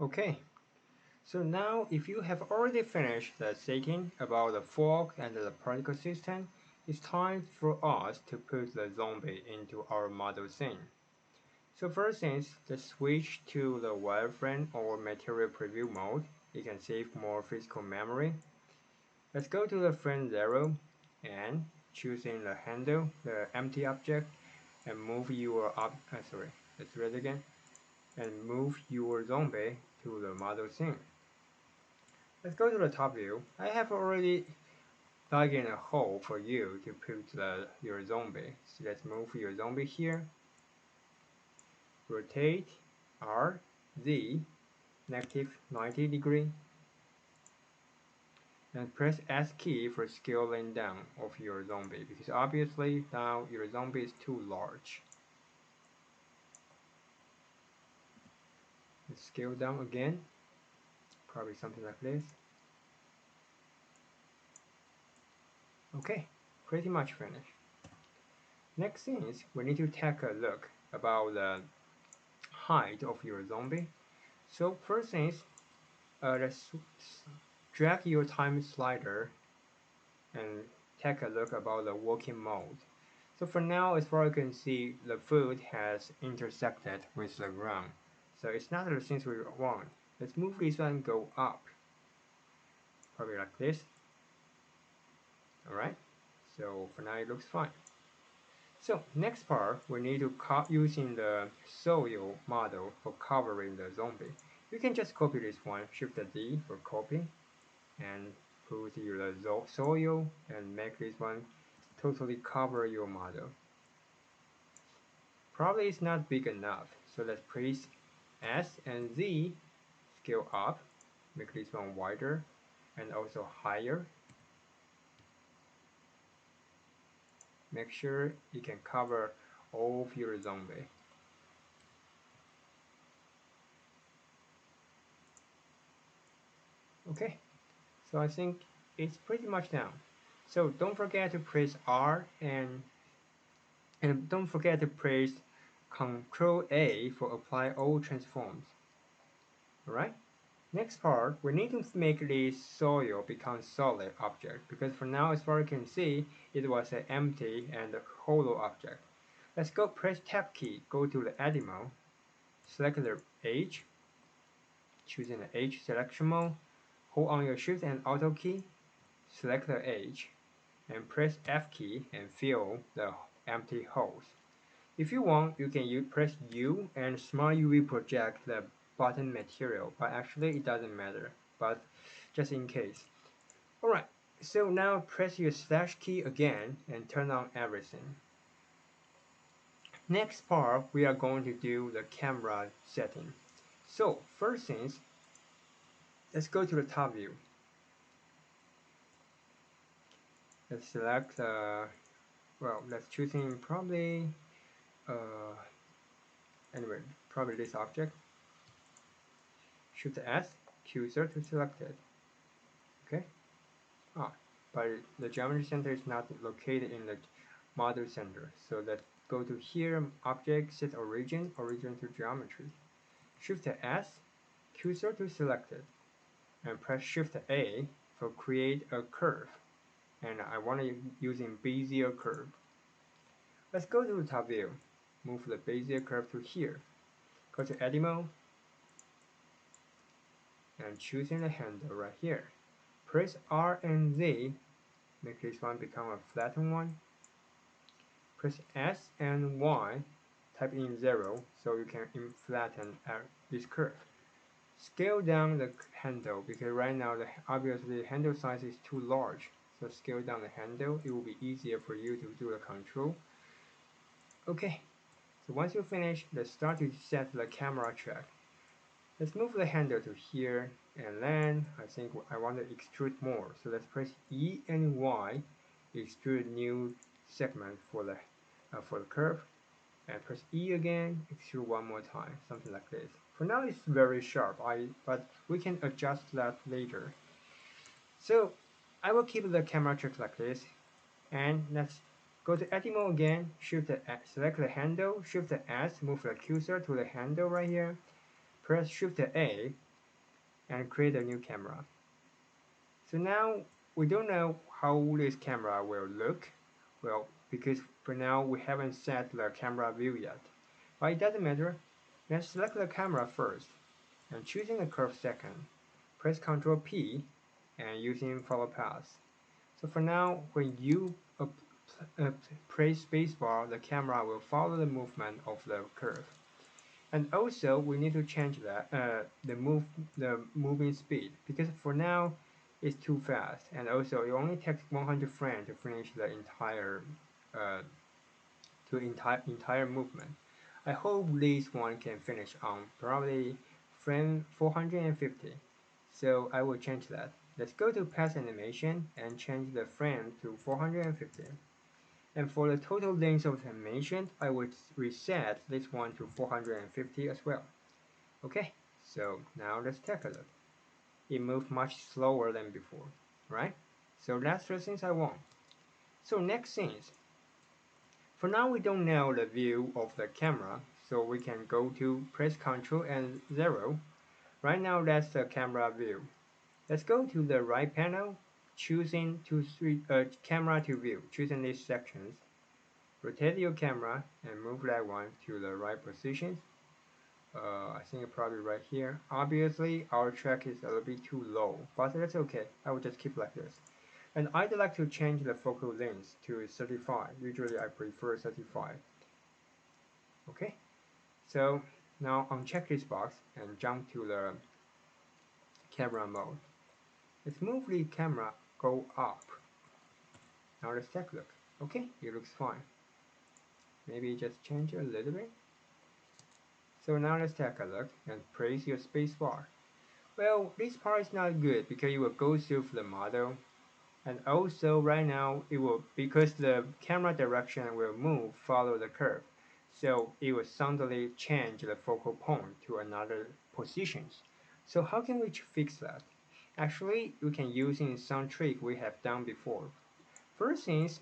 Okay, so now if you have already finished the setting about the fog and the particle system, it's time for us to put the zombie into our model scene. So first things, let's switch to the wireframe or material preview mode. You can save more physical memory. Let's go to the frame 0 and choosing the handle, the empty object, and move your let's do it again. And move your zombie to the model scene. Let's go to the top view. I have already dug in a hole for you to put your zombie. So let's move your zombie here. Rotate R, Z, -90 degree. And press S key for scaling down of your zombie because obviously now your zombie is too large. Let's scale down again. Probably something like this. Okay, pretty much finished. Next thing is we need to take a look about the height of your zombie. So first thing is let's drag your time slider and take a look about the working mode. So for now, as far as you can see, the foot has intersected with the ground. So it's not the things we want. Let's move this one and go up. Probably like this. Alright. So for now it looks fine. So next part, we need to using the soil model for covering the zombie. You can just copy this one, Shift D for copy, and put your soil and make this one totally cover your model. Probably it's not big enough, so let's press S and Z, scale up, make this one wider and also higher. Make sure you can cover all of your zombie. Okay, so I think it's pretty much done. So don't forget to press R and don't forget to press Ctrl A for apply all transforms. Alright? Next part, we need to make this soil become solid object because for now, as far as you can see, it was an empty and hollow object. Let's go press Tab key, go to the Edit mode, select the edge, choosing the edge selection mode, hold on your Shift and Alt key, select the edge, and press F key and fill the empty holes. If you want, you can press U and Smart UV project the bottom material, but actually it doesn't matter, but just in case. Alright, so now press your slash key again and turn on everything. Next part, we are going to do the camera setting. So first things, let's go to the top view. Let's select, let's choosing probably, uh, anyway, probably this object. Shift S, cursor to select it. Okay. But the geometry center is not located in the model center. So let's go to here, object, set origin, origin to geometry. Shift S, cursor to select it, and press Shift A for create a curve. And I want to using Bezier curve. Let's go to the top view. Move the Bezier curve to here. Go to Edit mode and choosing the handle right here. Press R and Z, make this one become a flattened one. Press S and Y, type in 0 so you can flatten this curve. Scale down the handle because right now obviously the handle size is too large. So scale down the handle, it will be easier for you to do the control. Okay, so once you finish, let's start to set the camera track. Let's move the handle to here and then I think I want to extrude more. So let's press E and Y, extrude new segment for the curve, and press E again, extrude one more time, something like this. For now it's very sharp, but we can adjust that later. So I will keep the camera track like this, and let's go to Edit mode again, select the handle, Shift S, move the cursor to the handle right here, press Shift A, and create a new camera. So now we don't know how this camera will look, well, because for now we haven't set the camera view yet. But it doesn't matter. Let's select the camera first and choosing the curve second. Press Ctrl P and using follow path. So for now, when you press spacebar, the camera will follow the movement of the curve. And also, we need to change the moving speed because for now, it's too fast. And also, it only takes 100 frames to finish the uh, entire movement. I hope this one can finish on probably frame 450. So I will change that. Let's go to path animation and change the frame to 450. And for the total length of the animation, I would reset this one to 450 as well. Okay, so now let's take a look. It moved much slower than before, right? So that's the things I want. So next things, for now we don't know the view of the camera, so we can go to press Ctrl and 0. Right now that's the camera view. Let's go to the right panel, choosing camera to view, choosing these sections. Rotate your camera and move that one to the right position. I think probably right here. Obviously our track is a little bit too low, but that's okay. I will just keep like this. And I'd like to change the focal length to 35. Usually I prefer 35. Okay, so now uncheck this box and jump to the camera mode. Let's move the camera go up. Now let's take a look. Okay, it looks fine. Maybe just change it a little bit. So now let's take a look and press your space bar. Well, this part is not good because it will go through the model. And also right now it will, because the camera direction will move follow the curve. So it will suddenly change the focal point to another positions. So how can we fix that? Actually, we can use in some trick we have done before. First things,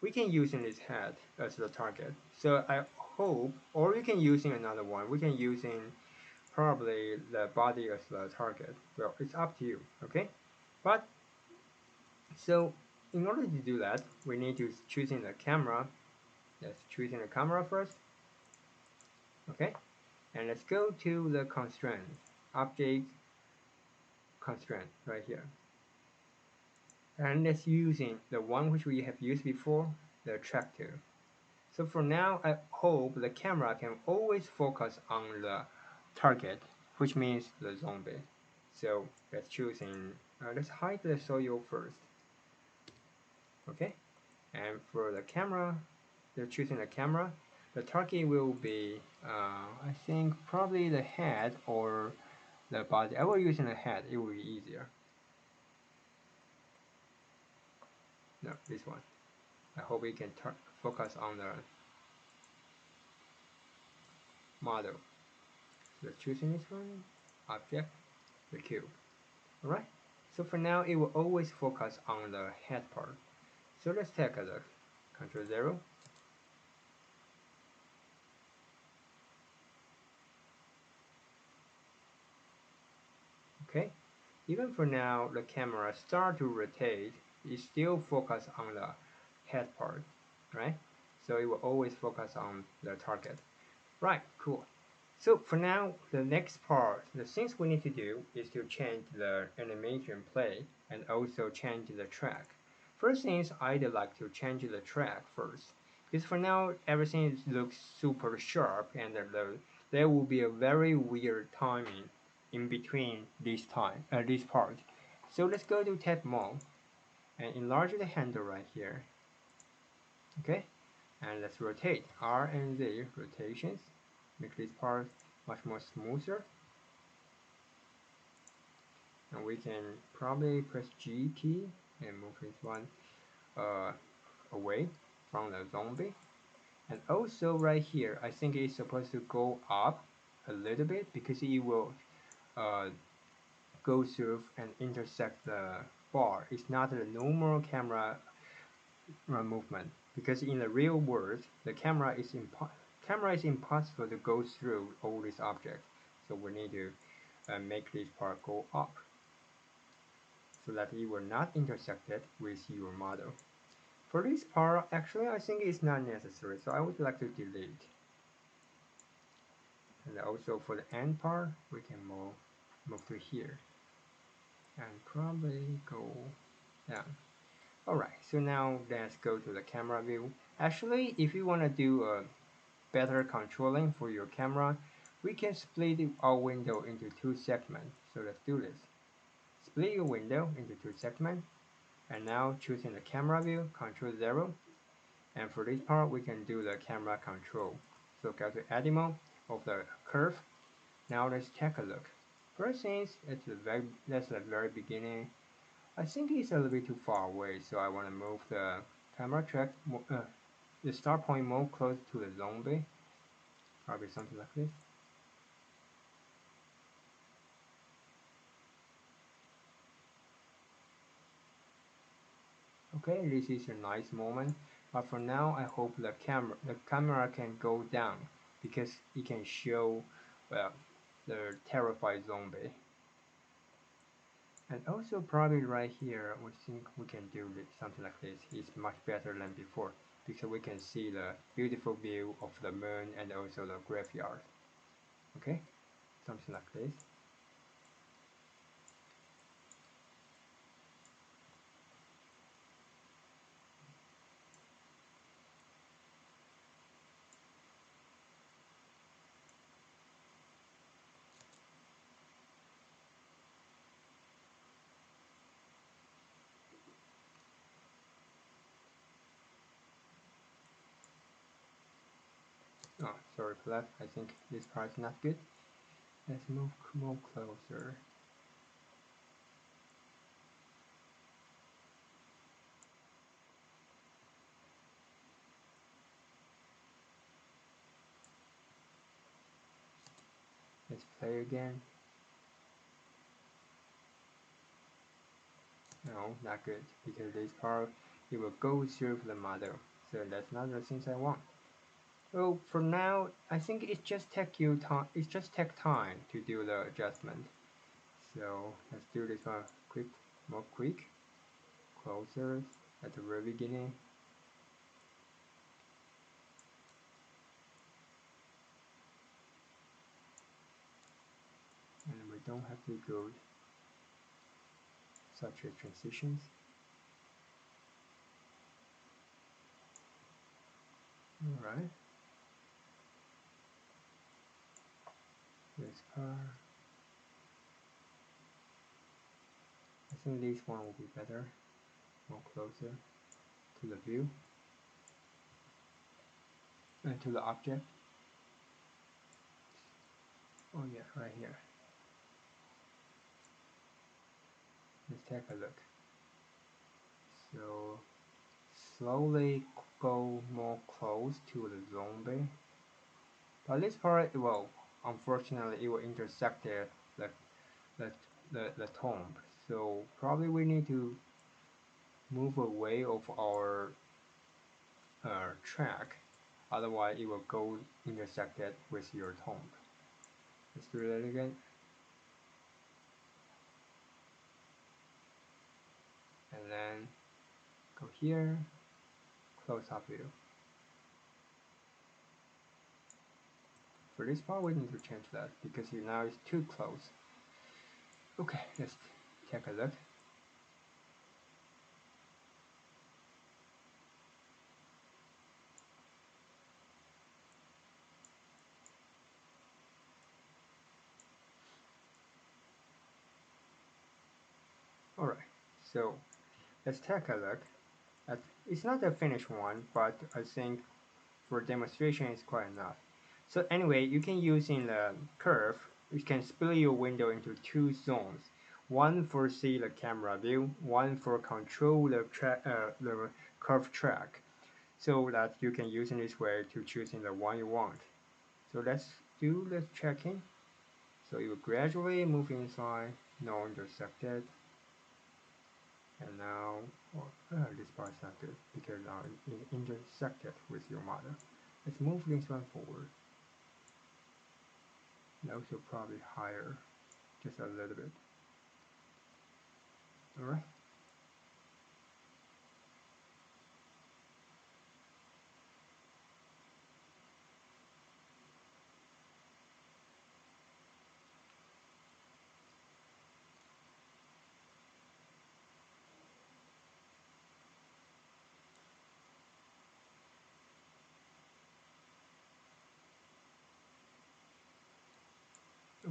we can use in this head as the target. So I hope, or we can use in another one. We can use in probably the body as the target. Well, it's up to you, okay? But so in order to do that, we need to choose in the camera. Let's choose in the camera first, okay? And let's go to the constraint, object constraint right here. And let's using the one which we have used before, the attractor. So for now, I hope the camera can always focus on the target, which means the zombie. So let's choose in, let's hide the soil first. Okay, and for the camera, they're choosing the camera. The target will be, I think, probably the head or the body. I will use in the head, it will be easier. No, this one. I hope we can focus on the model. So choosing this one, object, the cube. Alright, so for now it will always focus on the head part. So let's take a look. Control 0. Okay, even for now the camera start to rotate, it still focus on the head part, right? So it will always focus on the target. Right, cool. So for now, the next part, the things we need to do is to change the animation play and also change the track. First things, I'd like to change the track first. Because for now, everything looks super sharp and there will be a very weird timing in between this part. So let's go to tab mode and enlarge the handle right here. Okay, and let's rotate R and Z rotations. Make this part much more smoother. And we can probably press G key and move this one away from the zombie. And also right here, I think it's supposed to go up a little bit because it will go through and intersect the bar. It's not a normal camera movement because in the real world, the camera is impossible to go through all these objects. So we need to make this part go up so that it will not intersect it with your model. For this part, actually I think it's not necessary, so I would like to delete. And also for the end part, we can move to here and probably go down. Alright, so now let's go to the camera view. Actually, if you want to do a better controlling for your camera, we can split our window into two segments. So let's do this. Split your window into two segments, and now choosing the camera view, Control 0. And for this part, we can do the camera control. So go to edit mode of the curve. Now let's take a look. First things, that's the very beginning. I think it's a little bit too far away, so I want to move the camera track, the start point more close to the zombie. Probably something like this. Okay, this is a nice moment, but for now I hope the camera can go down because it can show, well, the terrified zombie. And also probably right here we think we can do something like this. It's much better than before because we can see the beautiful view of the moon and also the graveyard. Okay, something like this. Oh, sorry for that. I think this part is not good. Let's move more closer. Let's play again. No, not good, because this part, it will go through the model. So that's not the things I want. Well, for now, I think it just take you time. It just take time to do the adjustment. So let's do this one more quick, closer at the very beginning. And we don't have to go such a transitions. All right. This part. I think this one will be better, more closer to the view and to the object. Oh yeah, right here. Let's take a look. So slowly go more close to the zombie. But this part, well, unfortunately, it will intersect the the the tomb. So probably we need to move away of our track, otherwise it will go intersected with your tomb. Let's do that again. And then go here, close up view. For this part, we need to change that because now it's too close. Okay, let's take a look. Alright, so let's take a look. It's not a finished one, but I think for demonstration it's quite enough. So anyway, you can use in the curve, you can split your window into two zones. One for see the camera view, one for control the curve track. So that you can use in this way to choosing the one you want. So let's do the checking. So you gradually move inside, no intersected. And now, this part is not good because now it intersected with your model. Let's move this one forward. and also probably higher, just a little bit. Alright.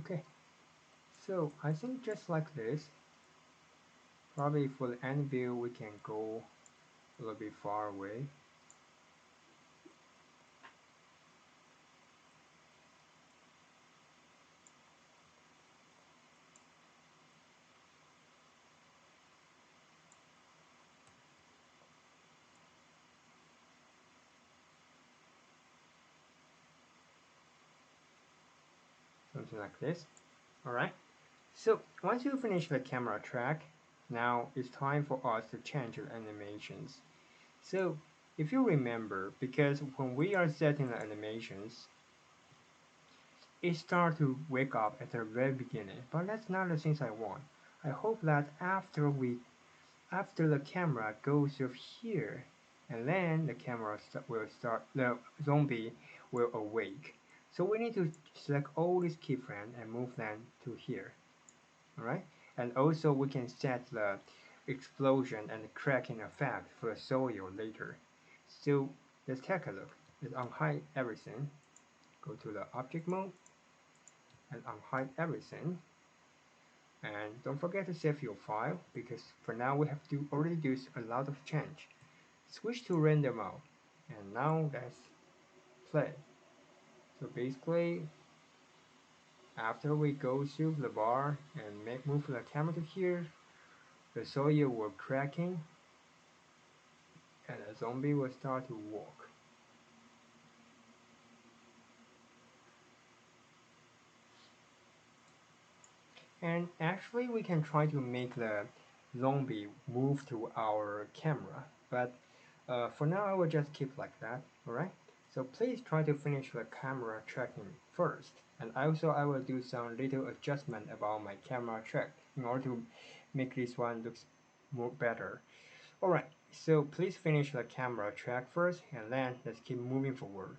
Okay, so I think just like this, probably for the end view we can go a little bit far away. Something like this. Alright, so once you finish the camera track, now it's time for us to change the animations. So if you remember, because when we are setting the animations, it starts to wake up at the very beginning, but that's not the things I want. I hope that after the camera goes off here, and then the camera will start, the zombie will awake. So we need to select all these keyframes and move them to here. Alright? And also we can set the explosion and cracking effect for the soil later. So let's take a look. Let's unhide everything. Go to the object mode and unhide everything. And don't forget to save your file, because for now we have to already do a lot of change. Switch to render mode, and now let's play. So basically, after we go through the bar and move the camera to here, the soil will cracking, and the zombie will start to walk. And actually we can try to make the zombie move to our camera, but for now I will just keep like that. Alright, so please try to finish the camera tracking first, and also I will do some little adjustment about my camera track in order to make this one looks more better. Alright, so please finish the camera track first, and then let's keep moving forward.